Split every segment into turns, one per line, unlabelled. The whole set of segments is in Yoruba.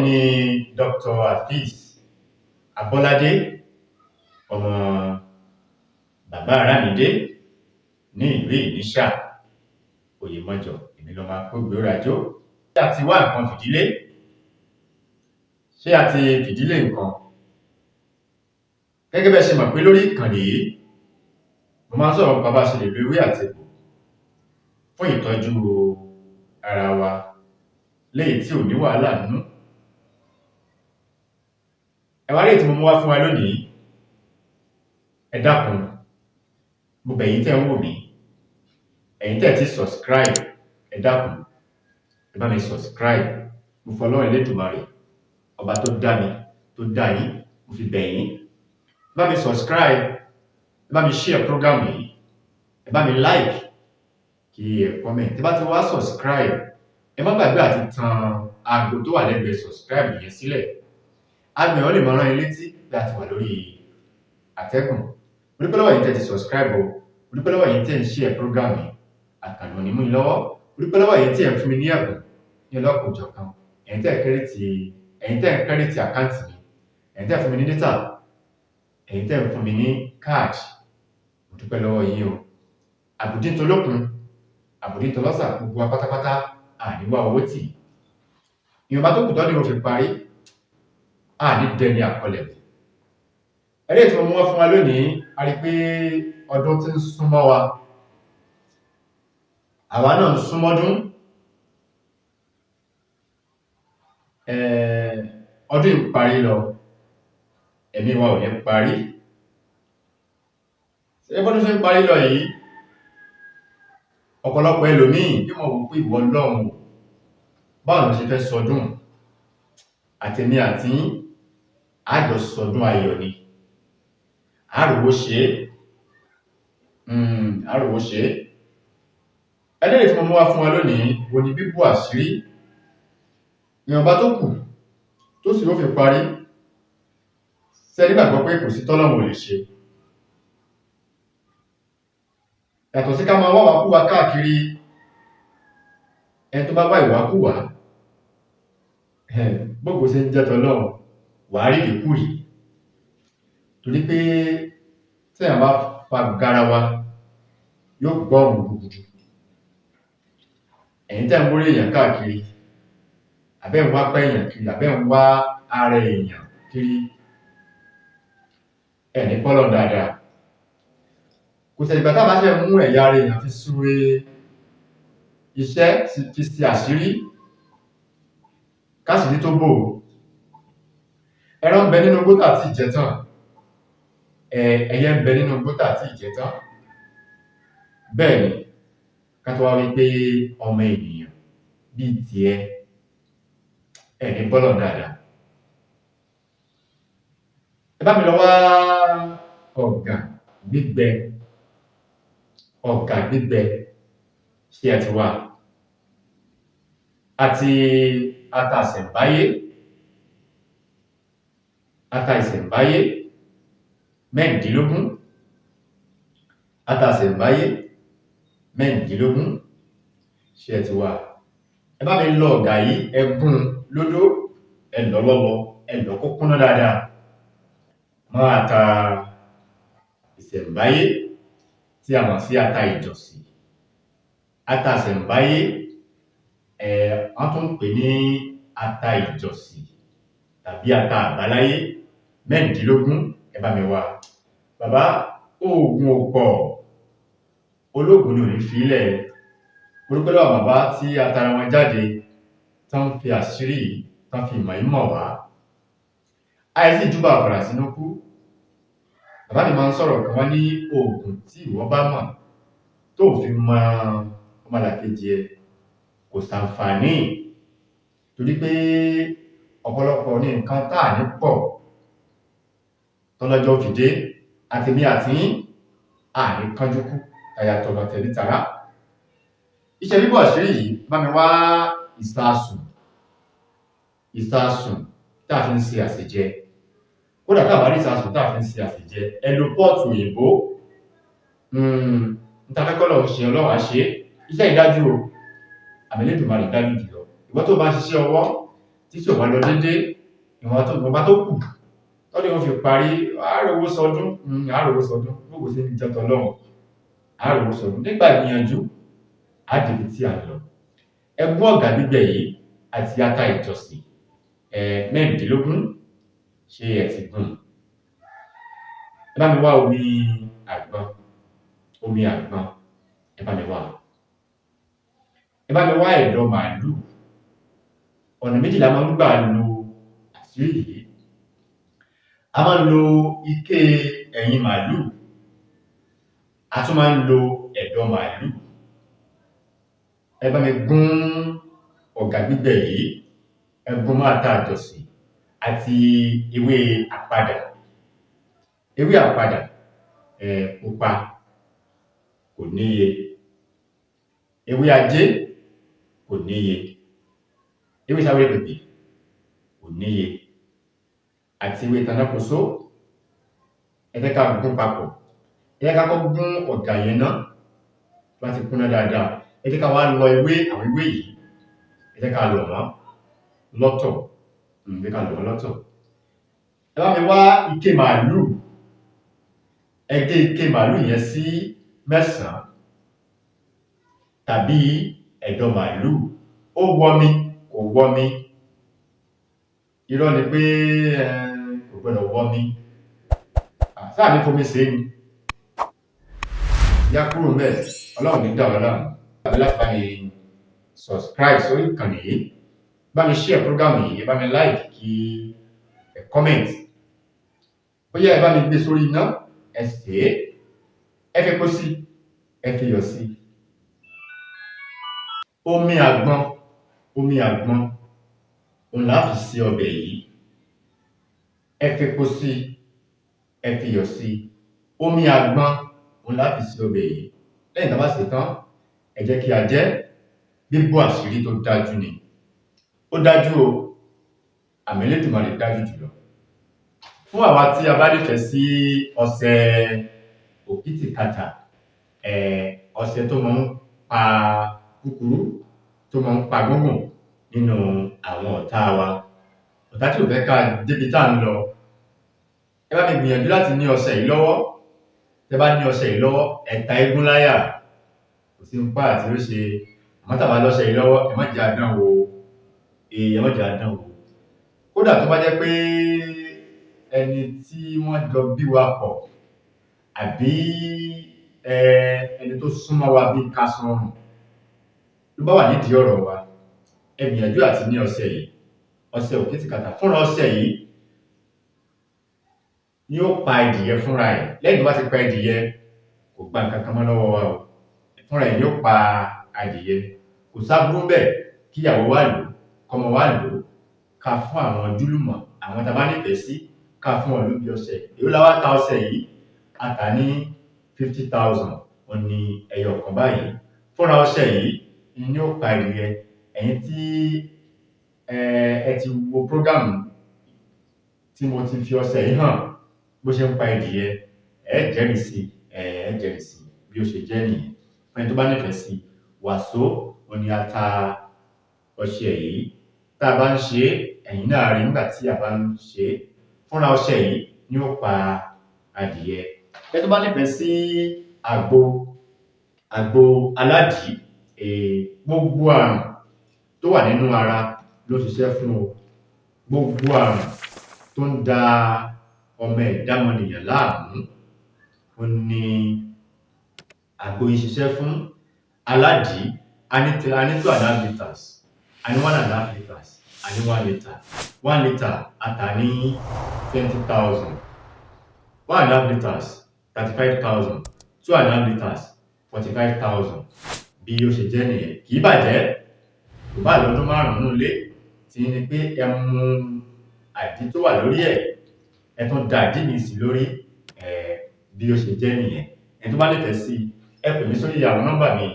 ni Dr. Hafiz Abọ́ládé ọmọ bàbá Arámidé ní ìlú Ìníṣà Oyèmọjọ èmi lọ máa kó gbérajo. Ṣé a ti wá nǹkan fìdílé? Ṣé a ti fìdílé nǹkan? Gẹ́gẹ́ bẹ́ẹ̀ ṣe mọ̀ pé lórí ìkànnì yìí mo máa ń sọ̀rọ̀ nípa bá ṣe lè lo ewé àti egbò fún ìtọ́jú ara wa léyìí tí ò ní wàhálà nínú. Ẹwà léyìí tí mo mú wá fún wa lónìí, ẹ dákun, mo bẹ̀ yín tẹ́ ń wò mí, ẹ̀yin tẹ́ ti subscribe, ẹ dákun ẹ bá mi subscribe. Mo fọlọ́run Elédùmarè ọba tó dá mi tó dá yín, mo fi bẹ̀ yín, ẹ bá mi subscribe, ẹ bá mi share program yìí, ẹ bá mi like, kí ẹ comment. Tí bá ti wá subscribe, ẹ má gbàgbé àti tan aago tó wà lẹ́gbẹ̀ẹ́ subscribe yẹn sílẹ̀. Aago yẹn lè máa rán yín létí bí a ti wà lórí àtẹ́gùn. Mo dúpẹ́ lọ́wọ́ yín tẹ́ ti subscribe o, mo dúpẹ́ lọ́wọ́ yín tẹ́ ń share program yìí, àkànlò ní mú yín lọ́wọ́. Mo dúpẹ́ lọ́wọ́ yín tí ẹ̀ ń fún mi ní ẹ̀bùn ní ọlọ́kùn òjọ̀kan, ẹ̀yin tẹ́ ń kírètì àkáǹtì mi, ẹ̀yin tẹ́ ń fún mi ní data, ẹ̀yin tẹ́ ń fún mi ní káàdì. Mo dúpẹ́ lọ́wọ́ yín o. Àbùdí tolókun, àbùdí tọlọ́sà, gbogbo wa pátápátá àníwá owó tì. Ìwọ̀nba tó kù tọ́dún yóò fi parí, àní dẹni àkọlẹ̀. Ẹlẹ́yìí tí mo mú wá fún wa lónìí, a rí pé ọdún tí ń súnmọ́ wa, àwa náà ń súnmọ́dún. Ọdún yìí parí lọ, ẹ̀mí wa ò ní parí. Ṣé bọ́dún ṣe ń parí lọ yìí, ọ̀pọ̀lọpọ̀ ẹlòmíì yóò mọ̀ wò pé ìwọ Ọlọ́run báwo ló ṣe fẹ́ sọdún? Àtèmi àti yín àjọ sọdún ayọ̀ ni, àròwó ṣe àròwó ṣe. Ẹlẹ́yìí tí mo mú wá fún wa lónìí wo ni bíbú àṣírí. Ìwọ̀nba tó kù tó sì ó fi parí, ṣé ẹ nígbàgbọ́ pé kò sí tọ́lọ́run ò lè ṣe? Yàtọ̀ sí ká máa wá wàkúwà káàkiri, ẹni tó bá wá ìwàkúwà gbogbo ṣe ń jẹ́ tọ́lọ́run wà á rí ìkúrì. Torí pé tí èèyàn bá fa garawa yóò gbọ́rùn gbùgbùdù. Ẹ̀yin tẹ́ ń wórí èèyàn káàkiri, àbẹ́ ń wá pẹ́ èèyàn kiri, àbẹ́ ń wá ara èèyàn kiri, ẹni pọ́lọ̀ dáadáa. Kò sẹ̀ ìgbà tábà ṣe mú ẹ̀yà ara èèyàn fi súre iṣẹ́ fi ṣe àṣírí káṣírí tó bò. Ẹran ń bẹ nínú gbótà tí ìjẹtàn, ẹyẹ ń bẹ nínú gbótà tí ìjẹtàn. Bẹ́ẹ̀ ni ká tó wá wí pé ọmọ ènìyàn bíi tiẹ̀ ẹni pọ́lọ̀ dáadáa. Ẹ bá mi lọ wá ọ̀gà gbígbẹ, ọ̀gà gbígbẹ ṣé ẹ ti wá, àti ata ìṣẹ̀ǹbáyé, ata ìṣẹ̀ǹbáyé mẹ́rìndínlógún, ata ìṣẹ̀ǹbáyé mẹ́rìndínlógún ṣé ẹ ti wá. Ẹ bá mi lọ ọ̀gà yìí, ẹ gún lódó, ẹ lọ̀ lọ́lọ, ẹ lọ̀ kó kúnná dáadáa mọ́ ata ìṣẹ̀ǹbáyé tí a mọ̀ sí ata ìjọ̀sì. Ata ìṣẹ̀ǹbáyé wọ́n tún ń pè ní ata ìjọ̀sì tàbí ata àbáláyé mẹ́rìndínlógún. Ẹ bá mi wá. Bàbá oògùn ò pọ̀, ológun ni ò ní fílẹ̀. Orúkọ lọ́wọ́ bàbá tí atara wọn jáde tán fi àṣírí yìí tán fi ìmọ̀ ìmọ̀ wá. Àìsí ìjúbà àfàrà sínú kú. Bàbá mi máa ń sọ̀rọ̀ kan wọ́n ní oògùn tí ìwọ bá mọ̀ tó fi mọ ọmọlàkejì ẹ kò ṣàǹfààní. Torí pé ọ̀pọ̀lọpọ̀ ní nǹkan táà ní pọ̀ tọ́lọ́jọ́ fi dé, àtèmi àti yín àní kánjú kú àyàtọ̀nà tẹ̀lé tàrá. Iṣẹ́ bíbọ̀ àṣírí yìí bá mi wá ìsasùn tá a fi ń ṣe àsèjẹ. Kódà tá a bá rí ìsasùn tá a fi ń ṣe àsèjẹ, ẹ lo pọ́ọ̀tù òyìnbó. Ntafẹ́kọ́lọ̀ ṣe Ọlọ́run á ṣe. Iṣẹ́ ìdájú o, àmì Elédùmarè dájú jùlọ. Ìwọ tó bá ń ṣiṣẹ́ ọwọ́, tí tí ò bá lọ dédé ìwọ̀nba tó kù tọ́dún wọn fi parí àáròwó sọdún gbogbo sí ní jẹ́ tọ́lọ́run àáròwó sọdún nígbà ìgbìyànjú àdìbí tí a lọ ẹgbọ́n ọ̀gá gbígbẹ̀ yìí àti ata ìjọsìn mẹ́rìndínlógún ṣe ẹ̀ ti gùn ẹ bá mi wá omi àgbọn ẹ bá mi wá ẹ̀dọ̀ màálù ọ̀nà méjìlá máa ń gbà lo àṣírí yìí a máa ń lo ike ẹ̀yìn màálù a tún máa ń lo ẹ̀dọ̀ màálù ẹ bá mi gún ọ̀gá gbígbẹ̀ yìí ẹ gún mọ́ ata ìjọsìn àti ewé àpadà pupa kò níye ewé ajé kò níye ewé sáwé pèpè kò níye àti ewé tanákóso ẹ jẹ́ ká gún papọ̀ ẹ jẹ́ ká kọ́ gún ọ̀gá yẹn náà láti kúnná dáadáa ẹ jẹ́ ká wá lọ àwọn ewé yìí ẹ jẹ́ ká lọ̀ wọ́n lọ́tọ̀ ẹ bá mi wá ike màálù ẹ gé ike màálù yẹn sí 9 tàbí ẹ̀dọ̀ màálù ó wọmi kò wọmi irọ́ ni pé kò gbọdọ̀ wọmi sáà ní fomi sí ni yá kúrò mẹ́ ọlọ́run ní dáwọ́ láàmú láti bá mi subscribe sórí ìkànnì yìí bá mi share program yìí bá mi like kí ẹ comment bóyá ẹ bá mi gbé sórí iná ẹ sè é fi epo sí ẹ fi iyọ̀ sí omi àgbọn òun là fi sí ọbẹ̀ yìí ẹ fi epo sí ẹ fi iyọ̀ sí omi àgbọn òun là fi sí ọbẹ̀ yìí lẹ́yìn tá bá sè tán ẹ jẹ́ kí a jẹ bíbò àṣírí tó dájú ni ó dájú o àmì Elédùmarè dájú jùlọ fún àwa tí a bá nífẹ̀ẹ́ sí ọṣẹ òkìtìkàtà ọṣẹ tó máa ń pa kúkúrú tó máa ń pa gúngùn nínú àwọn ọ̀tá wa ọ̀tá tí ò fẹ́ ká débi tá ń lọ ẹ bá mi gbìyànjú láti ní ọṣẹ yìí lọ́wọ́ tẹ bá ní ọṣẹ yìí lọ́wọ́ ẹ̀ta eégún láyà kò sí ń pa àti ó ṣe àmọ́ tàbá lọ́ṣẹ yìí lọ́wọ́ ẹ má jẹ́ àdánwò kódà tó bá jẹ́ pé ẹni tí wọ́n jọ bí wa pọ̀ àbí ẹni tó súnmọ́ wa bí ká sọ́run ló bá wà nídìí ọ̀rọ̀ wa ẹ gbìyànjú àti ní ọṣẹ yìí ọṣẹ òkìtìkàtà fúnra ọṣẹ yìí ni ó pa ìdìyẹ fúnra ẹ̀ lẹ́yìn tó bá ti pa ìdìyẹ kò gba nǹkan kan mọ́ lọ́wọ́ wa o fúnra ẹ̀ ni ó pa adìyẹ kò sábúrú bẹ́ẹ̀ kíyàwó wa lò kọ́mọ wa lò ká fún àwọn ojúlùmọ̀ àwọn tá a bá nífẹ̀ẹ́ sí ká fún wọn lóbi ọṣẹ èyí la wá ta ọṣẹ yìí a tà ní 50,000 wọ́n ní ẹyọ kan báyìí fúnra ọṣẹ yìí ni ó pa ìdìyẹ ẹ̀yin tí ẹ ti wo prógámù tí mo ti fi ọṣẹ yìí hàn bó ṣe ń pa ìdìyẹ ẹ jẹ́rìí sí bí ó ṣe jẹ́ nìyẹn fún ẹni tó bá nífẹ̀ẹ́ sí wàsó òní ata ọṣẹ yìí tá a bá ń ṣe ẹ̀yin náà rí nígbà tí a bá ń ṣe fúnra ọṣẹ yìí ni ó pa adìyẹ ẹni tó bá nífẹ̀ẹ́ sí àgbo aládìí gbogbo àrùn tó wà nínú ara ló ṣiṣẹ́ fún o gbogbo àrùn tó ń da ọmọ ẹ̀dámọ̀nìyàn láàmú ó ní àgbo yìí ṣiṣẹ́ fún aládìí a ní 2.5 litres a ní 1.5 litres a ní 1 litre 1 litre ata ní 20,000 1.5 litres 35,000 2.5 litres 45,000 bí ó ṣe jẹ́ nìyẹn kì í bàjẹ́ kò bá lọ́dún márùn-ún lé tí ní pé ẹ mú àdí tó wà lórí ẹ tún da àdí mi sí lórí bí ó ṣe jẹ́ nìyẹn ẹni tó bá nífẹ̀ẹ́ sí ẹ pè mí sórí àwọn nọ́mbà mi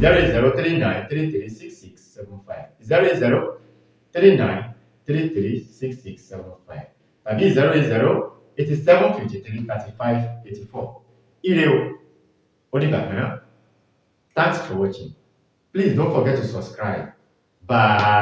0039336675 0039336675 tàbí 0087533584 ire o ó dìgbà mìíràn. Thanks for watching. Please don't forget to subscribe. Bye.